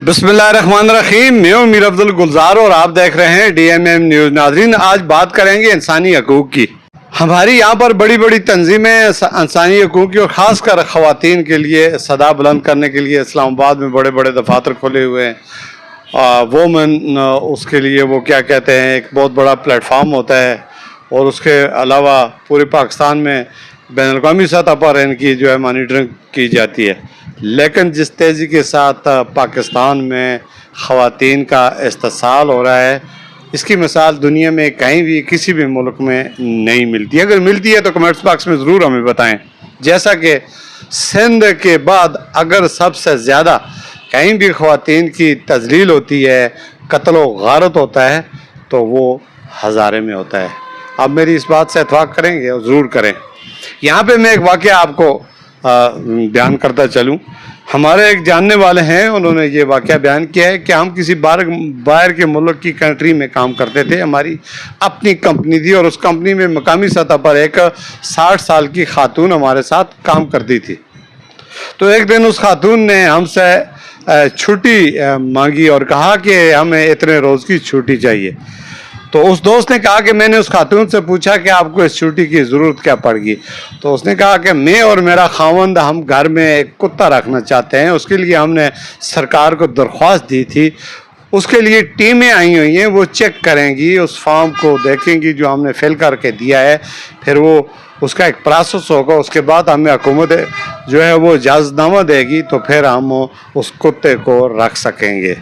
बिस्मिल्लाहिर्रहमानिर्रहीम। मैं हूं मीर अफजल गुलजार और आप देख रहे हैं DMM न्यूज़। नाजरीन, आज बात करेंगे इंसानी हकूक़ की। हमारी यहाँ पर बड़ी बड़ी तंजीमें इंसानी हकूक़ की और ख़ासकर ख़वातीन के लिए सदा बुलंद करने के लिए इस्लामाबाद में बड़े बड़े दफातर खोले हुए हैं। वोमेन उसके लिए वो क्या कहते हैं, एक बहुत बड़ा प्लेटफार्म होता है और उसके अलावा पूरे पाकिस्तान में बैनुल-अक़वामी सतह पर इनकी जो है मॉनिटरिंग की जाती है। लेकिन जिस तेज़ी के साथ पाकिस्तान में ख़वातीन का इस्तेसाल हो रहा है, इसकी मिसाल दुनिया में कहीं भी किसी भी मुल्क में नहीं मिलती। अगर मिलती है तो कमेंट्स बॉक्स में ज़रूर हमें बताएं। जैसा कि सिंध के बाद अगर सबसे ज़्यादा कहीं भी ख़वातीन की तज़लील होती है, कत्ल व गारत होता है, तो वो हज़ारे में होता है। आप मेरी इस बात से इत्तफ़ाक़ करेंगे और ज़रूर करें। यहाँ पे मैं एक वाक़या आपको बयान करता चलूँ। हमारे एक जानने वाले हैं, उन्होंने ये वाक़या बयान किया है कि हम किसी बाहर के मुल्क की कंट्री में काम करते थे। हमारी अपनी कंपनी थी और उस कंपनी में मकामी सतह पर एक 60 साल की खातून हमारे साथ काम करती थी। तो एक दिन उस खातून ने हमसे छुट्टी मांगी और कहा कि हमें इतने रोज़ की छुट्टी चाहिए। तो उस दोस्त ने कहा कि मैंने उस खातून से पूछा कि आपको इस छुट्टी की ज़रूरत क्या पड़ेगी। तो उसने कहा कि मैं और मेरा खावंद हम घर में एक कुत्ता रखना चाहते हैं, उसके लिए हमने सरकार को दरख्वास्त दी थी। उसके लिए टीमें आई हुई हैं, वो चेक करेंगी, उस फॉर्म को देखेंगी जो हमने फिल करके दिया है, फिर वो उसका एक प्रोसेस होगा, उसके बाद हमें हुकूमत जो है वो इजाज़तनामा देगी, तो फिर हम उस कुत्ते को रख सकेंगे।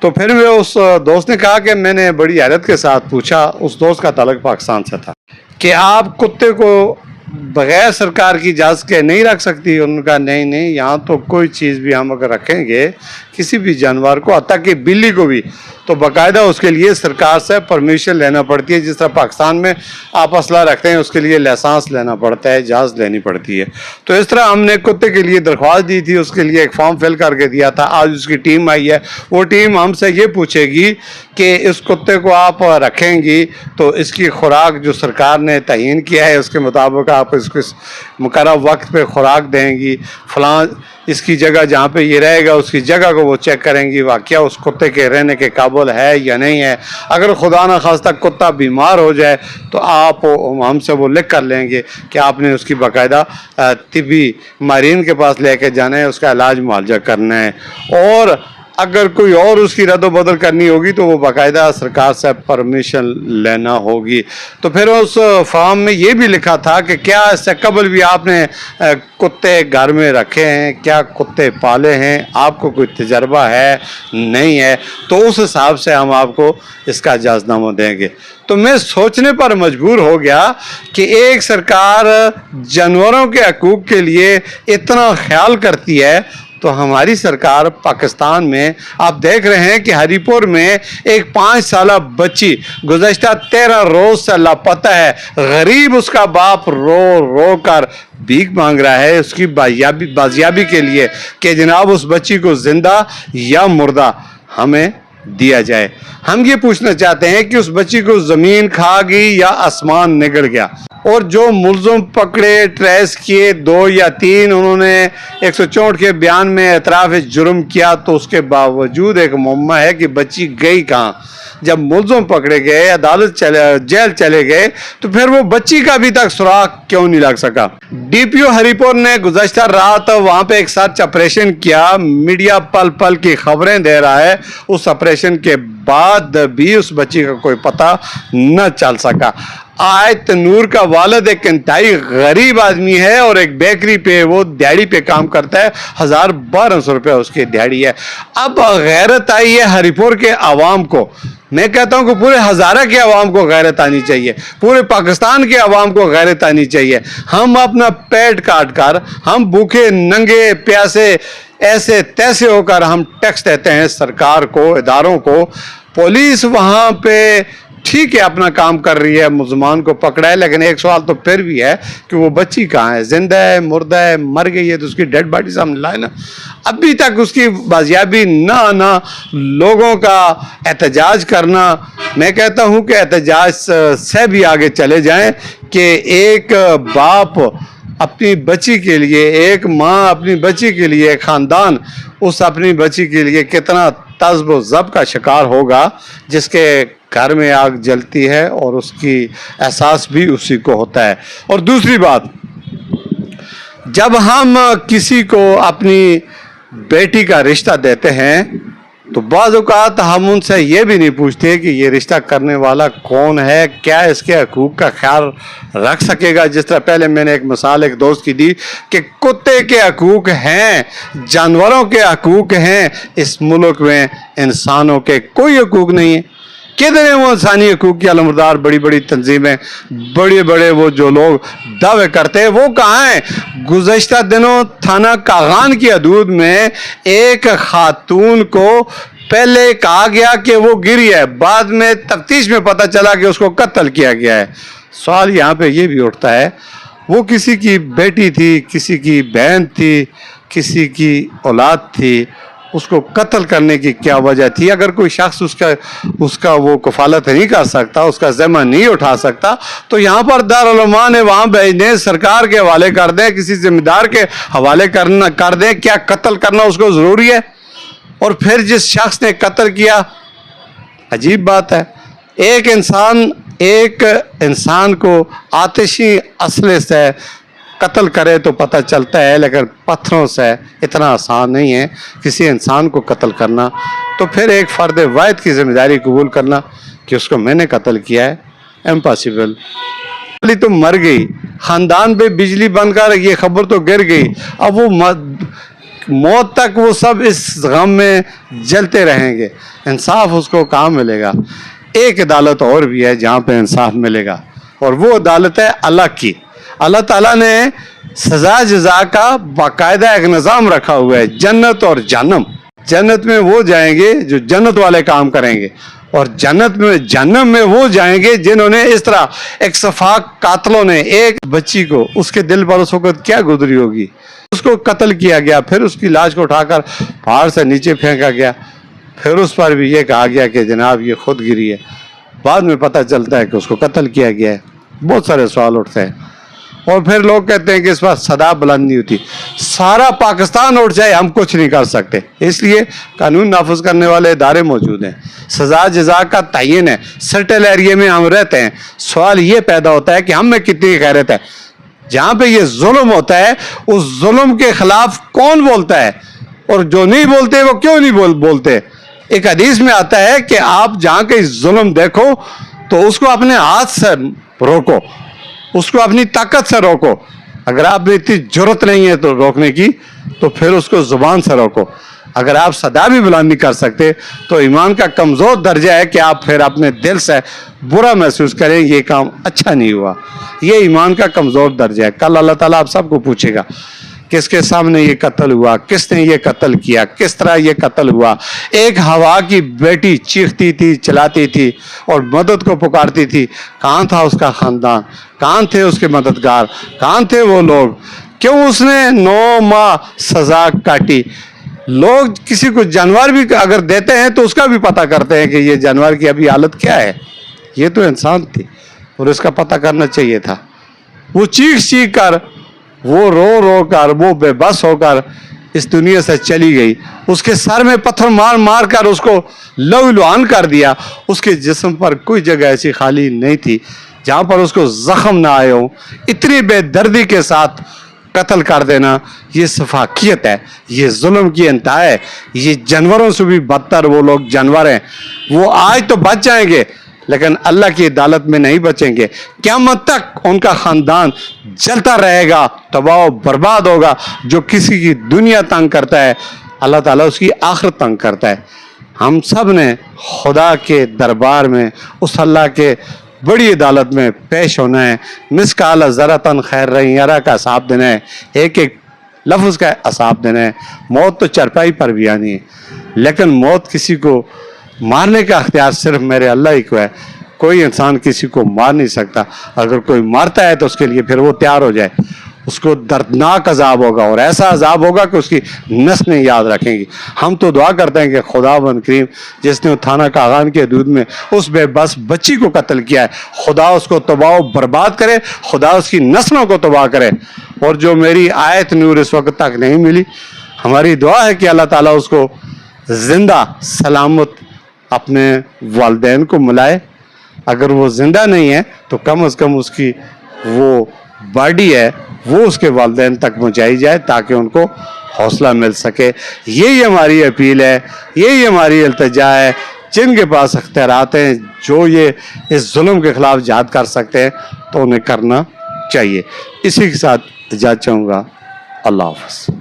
तो फिर मैं उस दोस्त ने कहा कि मैंने बड़ी हैरत के साथ पूछा, उस दोस्त का ताल्लुक पाकिस्तान से था, कि आप कुत्ते को बग़ैर सरकार की इजाज़त के नहीं रख सकती। उन्होंने कहा नहीं, यहाँ तो कोई चीज़ भी हम अगर रखेंगे, किसी भी जानवर को, हत्ता कि बिल्ली को भी, तो बाकायदा उसके लिए सरकार से परमिशन लेना पड़ती है। जिस तरह पाकिस्तान में आप असला रखते हैं, उसके लिए लाइसेंस लेना पड़ता है, इजाज़त लेनी पड़ती है। तो इस तरह हमने कुत्ते के लिए दरख्वास्त दी थी, उसके लिए एक फॉर्म फिल करके दिया था। आज उसकी टीम आई है, वो टीम हमसे ये पूछेगी कि इस कुत्ते को आप रखेंगी तो इसकी खुराक जो सरकार ने तयीन किया है उसके मुताबिक आप इसको मुकर्रर वक्त पे खुराक देंगी। फलां इसकी जगह जहाँ पे ये रहेगा उसकी जगह को वो चेक करेंगी, वाकया उस कुत्ते के रहने के काबिल है या नहीं है। अगर खुदा न खास्ता कुत्ता बीमार हो जाए तो आप हमसे वो लिख कर लेंगे कि आपने उसकी बाकायदा तिब्बी माहिरीन के पास लेके जाना है, उसका इलाज मुआवजा करना है। और अगर कोई और उसकी रद्द बदल करनी होगी तो वो बाकायदा सरकार से परमिशन लेना होगी। तो फिर उस फॉर्म में ये भी लिखा था कि क्या इससे कबल भी आपने कुत्ते घर में रखे हैं, क्या कुत्ते पाले हैं, आपको कोई तजर्बा है नहीं है, तो उस हिसाब से हम आपको इसका इजाज़तनामा देंगे। तो मैं सोचने पर मजबूर हो गया कि एक सरकार जानवरों के हकूक़ के लिए इतना ख्याल करती है, तो हमारी सरकार पाकिस्तान में आप देख रहे हैं कि हरीपुर में एक 5 साला बच्ची गुज़श्ता 13 रोज़ से लापता है। गरीब उसका बाप रो रो कर भीख मांग रहा है उसकी बाजियाबी के लिए कि जनाब उस बच्ची को ज़िंदा या मुर्दा हमें दिया जाए। हम ये पूछना चाहते हैं कि उस बच्ची को ज़मीन खा गई या आसमान निगल गया। और जो मुल्ज़िम पकड़े, ट्रेस किए, 2 या 3, उन्होंने 164 के बयान में एतराफ़ जुर्म किया, तो उसके बावजूद एक मुअम्मा है कि बच्ची गई कहाँ। जब मुल्ज़िम पकड़े गए, अदालत जेल चले गए, तो फिर वो बच्ची का अभी तक सुराग क्यों नहीं लग सका। DPO हरीपुर ने गुज़श्ता रात वहाँ पे एक सर्च ऑपरेशन किया। मीडिया पल पल की खबरें दे रहा है, उस ऑपरेशन के बाद भी उस बच्ची का कोई पता न चल सका। आयत नूर का वालिद एक इंतहाई गरीब आदमी है और एक बेकरी पे वो दिहाड़ी पे काम करता है, 1000-1200 रुपये उसकी दिहाड़ी है। अब गैरत आई है हरीपुर के आवाम को। मैं कहता हूँ कि पूरे हज़ारा के आवाम को गैरत आनी चाहिए, पूरे पाकिस्तान के आवाम को गैरत आनी चाहिए। हम अपना पेट काट कर, हम भूखे नंगे प्यासे ऐसे तैसे होकर हम टैक्स देते हैं सरकार को, इदारों को। पुलिस वहाँ पे ठीक है अपना काम कर रही है, मुल्ज़मान को पकड़ा है, लेकिन एक सवाल तो फिर भी है कि वो बच्ची कहाँ है, जिंदा है, मुर्दा है, मर गई है, तो उसकी डेड बॉडी सामने लाए ना। अभी तक उसकी बाजियाबी ना आना, लोगों का एहतजाज करना, मैं कहता हूँ कि एहतजाज से भी आगे चले जाएं कि एक बाप अपनी बच्ची के लिए, एक माँ अपनी बच्ची के लिए, एक ख़ानदान उस अपनी बच्ची के लिए कितना तज़्ब व ज़ब का शिकार होगा, जिसके घर में आग जलती है और उसकी एहसास भी उसी को होता है। और दूसरी बात, जब हम किसी को अपनी बेटी का रिश्ता देते हैं तो बाज़ औक़ात हम उनसे ये भी नहीं पूछते कि ये रिश्ता करने वाला कौन है, क्या इसके हकूक़ का ख्याल रख सकेगा। जिस तरह पहले मैंने एक मिसाल एक दोस्त की दी कि कुत्ते के हकूक़ हैं, जानवरों के हकूक़ हैं, इस मुल्क में इंसानों के कोई हकूक़ नहीं है। किधर है वो इंसानी हकूक़ की अलमदार बड़ी बड़ी तंजीमें, बड़े बड़े वो जो लोग दावे करते हैं, वो कहाँ हैं? गुज़श्ता दिनों थाना कागान की हदूद में एक खातून को पहले कहा गया कि वो गिरी है, बाद में तफ्तीश में पता चला कि उसको कत्ल किया गया है। सवाल यहाँ पे ये भी उठता है, वो किसी की बेटी थी, किसी की बहन थी, किसी की औलाद थी, उसको कत्ल करने की क्या वजह थी? अगर कोई शख्स उसका वो कफालत नहीं कर सकता, उसका ज़िम्मा नहीं उठा सकता, तो यहाँ पर दारुल उलमा ने वहाँ भेजने, सरकार के हवाले कर दें, किसी जिम्मेदार के हवाले कर दें। क्या कत्ल करना उसको ज़रूरी है? और फिर जिस शख्स ने कत्ल किया, अजीब बात है, एक इंसान को आतिशी असले से कत्ल करे तो पता चलता है, लेकिन पत्थरों से इतना आसान नहीं है किसी इंसान को कत्ल करना। तो फिर एक फ़र्द वाहिद की ज़िम्मेदारी कबूल करना कि उसको मैंने कत्ल किया है, इम्पॉसिबल। तो मर गई, ख़ानदान पे बिजली बंद कर, ये खबर तो गिर गई, अब वो मौत तक वो सब इस गम में जलते रहेंगे। इंसाफ उसको कहाँ मिलेगा? एक अदालत और भी है जहाँ पे इंसाफ मिलेगा, और वो अदालत है अल्लाह की। अल्लाह ताला ने सज़ा जज़ा का बाकायदा एक निज़ाम रखा हुआ है, जन्नत और जहन्नम। जन्नत में वो जाएंगे जो जन्नत वाले काम करेंगे, और जहन्नम में वो जाएंगे जिन्होंने इस तरह एक सफाक कातलों ने एक बच्ची को, उसके दिल पर उस वक़्त क्या गुजरी होगी, उसको कत्ल किया गया, फिर उसकी लाश को उठाकर पहाड़ से नीचे फेंका गया, फिर उस पर भी ये कहा गया कि जनाब ये खुद गिरी है, बाद में पता चलता है कि उसको कत्ल किया गया है। बहुत सारे सवाल उठते हैं, और फिर लोग कहते हैं कि इस पर सदा बुलंद नहीं होती। सारा पाकिस्तान उठ जाए, हम कुछ नहीं कर सकते, इसलिए कानून नाफिज करने वाले इदारे मौजूद हैं, सज़ा जज़ा का तयन है, सर्टेल एरिया में हम रहते हैं। सवाल ये पैदा होता है कि हम में कितनी गैरत है? जहाँ पे ये जुल्म होता है, उस जुल्म के खिलाफ कौन बोलता है, और जो नहीं बोलते वो क्यों नहीं बोलते? एक हदीस में आता है कि आप जहाँ कहीं जुल्म देखो तो उसको अपने हाथ से रोको, उसको अपनी ताकत से रोको। अगर आप में इतनी जरूरत नहीं है तो रोकने की, तो फिर उसको जुबान से रोको। अगर आप सदा भी बुलंद नहीं कर सकते तो ईमान का कमज़ोर दर्जा है कि आप फिर अपने दिल से बुरा महसूस करें, ये काम अच्छा नहीं हुआ। ये ईमान का कमज़ोर दर्जा है। कल अल्लाह ताला आप सबको पूछेगा किसके सामने ये कत्ल हुआ, किसने ये कत्ल किया, किस तरह ये कत्ल हुआ। एक हवा की बेटी चीखती थी, चिल्लाती थी और मदद को पुकारती थी, कहाँ था उसका ख़ानदान, कहाँ थे उसके मददगार, कहाँ थे वो लोग? क्यों उसने 9 माह सज़ा काटी? लोग किसी को जानवर भी अगर देते हैं तो उसका भी पता करते हैं कि ये जानवर की अभी हालत क्या है, ये तो इंसान थी और इसका पता करना चाहिए था। वो चीख कर, वो रो कर, वो बेबस होकर इस दुनिया से चली गई। उसके सर में पत्थर मार कर उसको लहूलुहान कर दिया। उसके जिस्म पर कोई जगह ऐसी खाली नहीं थी जहाँ पर उसको जख्म ना आए हो। इतनी बेदर्दी के साथ कत्ल कर देना, ये सफाकियत है, ये जुल्म की इंतहा है। ये जानवरों से भी बदतर वो लोग जानवर हैं। वो आज तो बच जाएंगे लेकिन अल्लाह की अदालत में नहीं बचेंगे। क़यामत तक उनका ख़ानदान जलता रहेगा, तबाह बर्बाद होगा। जो किसी की दुनिया तंग करता है, अल्लाह ताला उसकी आखिरत तंग करता है। हम सब ने खुदा के दरबार में, उस अल्लाह के बड़ी अदालत में पेश होना है। मिसकाल ज़रतन खैर रहीरा का हिसाब देना है, एक एक लफ्ज़ का हिसाब देना है। मौत तो चरपाई पर भी आनी है, लेकिन मौत किसी को मारने का अख्तियार सिर्फ मेरे अल्लाह ही को है। कोई इंसान किसी को मार नहीं सकता। अगर कोई मारता है तो उसके लिए फिर वो तैयार हो जाए। اس کو دردناک عذاب ہوگا اور ایسا عذاب ہوگا کہ اس کی نسلیں یاد رکھیں گی. ہم تو دعا کرتے ہیں کہ خدا بند کریم جس نے تھانہ کاغان کے حدود میں اس بے بس بچی کو قتل کیا ہے، خدا اس کو تباہ و برباد کرے، خدا اس کی نسلوں کو تباہ کرے. اور جو میری آیت نور اس وقت تک نہیں ملی، ہماری دعا ہے کہ اللہ تعالیٰ اس کو زندہ سلامت اپنے والدین کو ملائے. اگر وہ زندہ نہیں ہے تو کم از کم اس کی وہ باڈی ہے وہ اس کے والدین تک پہنچائی جائے تاکہ ان کو حوصلہ مل سکے. یہی ہماری اپیل ہے، یہی ہماری التجا ہے. جن کے پاس اختیارات ہیں، جو یہ اس ظلم کے خلاف جہاد کر سکتے ہیں تو انہیں کرنا چاہیے. اسی کے ساتھ اجازت چاہوں گا. اللہ حافظ.